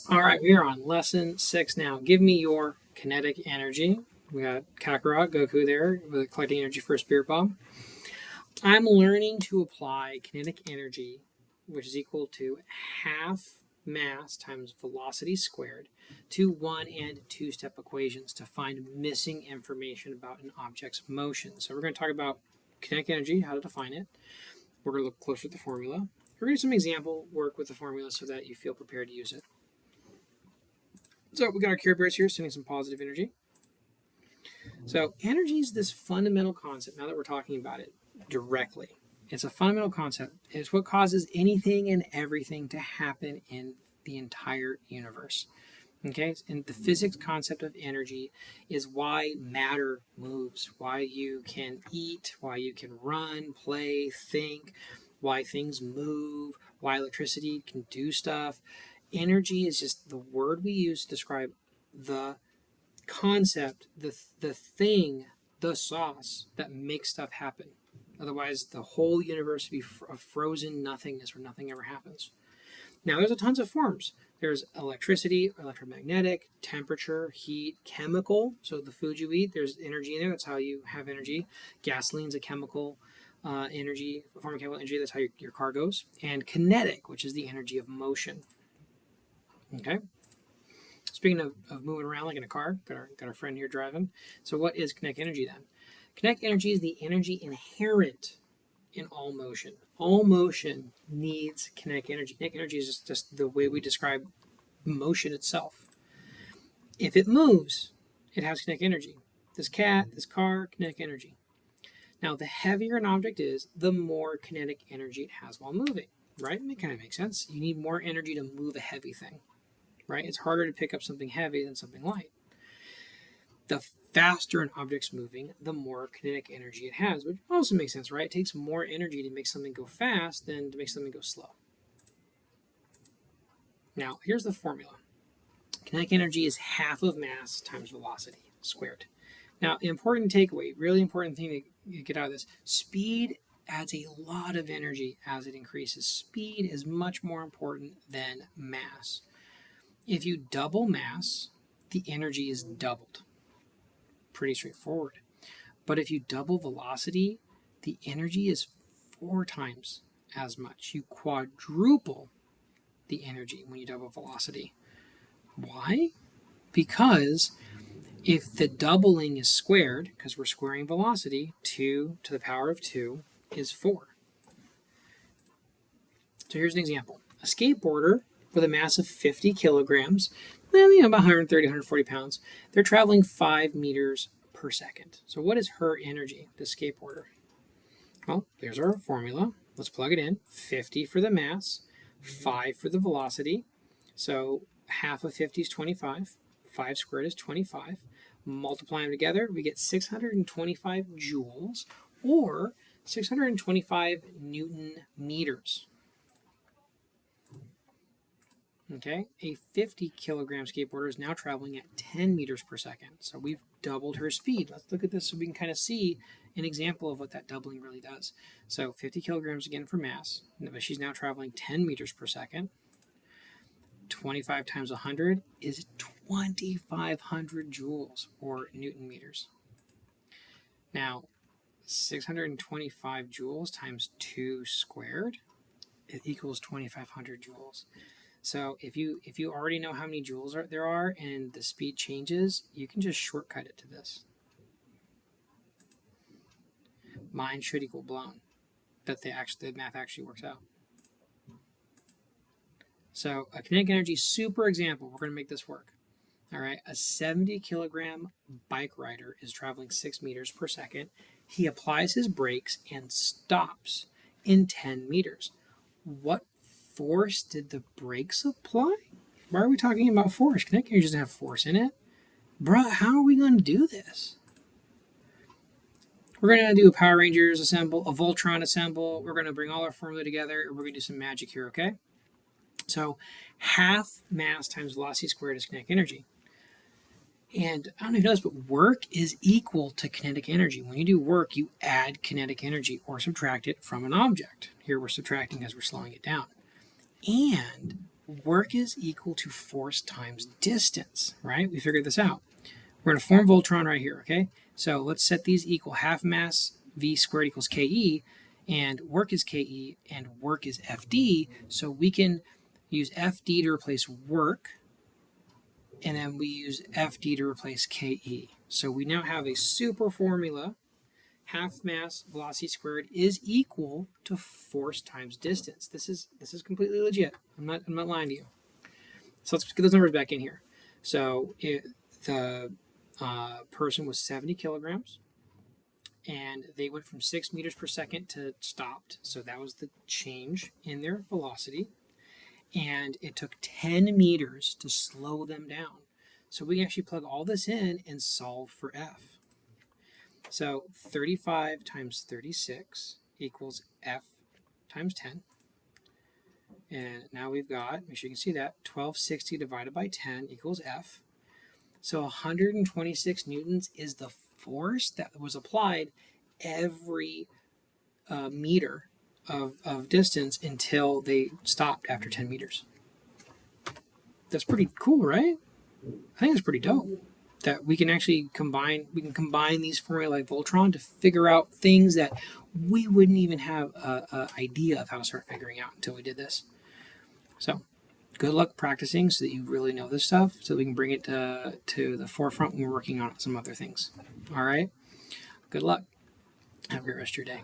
All right, we are on lesson 6 now. Give me your kinetic energy. We got Kakarot, Goku there, with collecting energy for a spirit bomb. I'm learning to apply kinetic energy, which is equal to half mass times velocity squared, to 1 and 2-step equations to find missing information about an object's motion. So we're going to talk about kinetic energy, how to define it. We're going to look closer at the formula. We're going to do some example work with the formula so that you feel prepared to use it. So we got our Care Bears here sending some positive energy. So energy is this fundamental concept, now that we're talking about it directly. It's a fundamental concept. It's what causes anything and everything to happen in the entire universe. Okay, and the physics concept of energy is why matter moves, why you can eat, why you can run, play, think, why things move, why electricity can do stuff. Energy is just the word we use to describe the concept, the thing, the sauce that makes stuff happen. Otherwise, the whole universe would be a frozen nothingness where nothing ever happens. Now, there's a tons of forms. There's electricity, electromagnetic, temperature, heat, chemical. So the food you eat, there's energy in there. That's how you have energy. Gasoline's a chemical energy, a form of chemical energy. That's how your car goes. And kinetic, which is the energy of motion. Okay. Speaking of moving around like in a car, got our friend here driving. So what is kinetic energy then? Kinetic energy is the energy inherent in all motion. All motion needs kinetic energy. Kinetic energy is just the way we describe motion itself. If it moves, it has kinetic energy. This cat, this car, kinetic energy. Now, the heavier an object is, the more kinetic energy it has while moving, right? It kind of makes sense. You need more energy to move a heavy thing, right? It's harder to pick up something heavy than something light. The faster an object's moving, the more kinetic energy it has, which also makes sense, right? It takes more energy to make something go fast than to make something go slow. Now, here's the formula. Kinetic energy is half of mass times velocity squared. Now, important takeaway, really important thing to get out of this, speed adds a lot of energy as it increases. Speed is much more important than mass. If you double mass, the energy is doubled. Pretty straightforward. But if you double velocity, the energy is 4 times as much. You quadruple the energy when you double velocity. Why? Because if the doubling is squared, because we're squaring velocity, 2 to the power of 2 is 4. So here's an example. A skateboarder with a mass of 50 kilograms, about 130, 140 pounds, they're traveling 5 meters per second. So what is her energy, the skateboarder? Well, there's our formula. Let's plug it in. 50 for the mass, 5 for the velocity. So half of 50 is 25. 5 squared is 25. Multiply them together, we get 625 joules, or 625 Newton meters. Okay, a 50 kilogram skateboarder is now traveling at 10 meters per second. So we've doubled her speed. Let's look at this so we can kind of see an example of what that doubling really does. So 50 kilograms again for mass, but she's now traveling 10 meters per second. 25 times 100 is 2,500 joules, or Newton meters. Now, 625 joules times 2 squared, it equals 2,500 joules. So if you already know how many joules there are and the speed changes, you can just shortcut it to this. Mine should equal blown. That the math actually works out. So a kinetic energy super example, we're going to make this work. All right, a 70 kilogram bike rider is traveling 6 meters per second. He applies his brakes and stops in 10 meters. What force did the brakes apply? Why are we talking about force? Kinetic energy doesn't have force in it. Bruh, how are we going to do this? We're going to do a Power Rangers assemble, a Voltron assemble. We're going to bring all our formula together, and we're going to do some magic here, okay? So half mass times velocity squared is kinetic energy. And I don't know if you know this, but work is equal to kinetic energy. When you do work, you add kinetic energy or subtract it from an object. Here we're subtracting as we're slowing it down. And work is equal to force times distance, right? We figured this out. We're going to form Voltron right here, okay? So let's set these equal. Half mass V squared equals KE, and work is KE, and work is FD. So we can use FD to replace work, and then we use FD to replace KE. So we now have a super formula. Half mass velocity squared is equal to force times distance. This is completely legit. I'm not lying to you. So let's get those numbers back in here. So the person was 70 kilograms, and they went from 6 meters per second to stopped. So that was the change in their velocity. And it took 10 meters to slow them down. So we can actually plug all this in and solve for F. So 35 times 36 equals F times 10. And now we've got, make sure you can see that, 1260 divided by 10 equals F. So 126 newtons is the force that was applied every meter of distance until they stopped after 10 meters. That's pretty cool, right? I think it's pretty dope that we can actually combine these formulae like Voltron to figure out things that we wouldn't even have an idea of how to start figuring out until we did this. So good luck practicing so that you really know this stuff, so we can bring it to the forefront when we're working on some other things. All right? Good luck. Have a great rest of your day.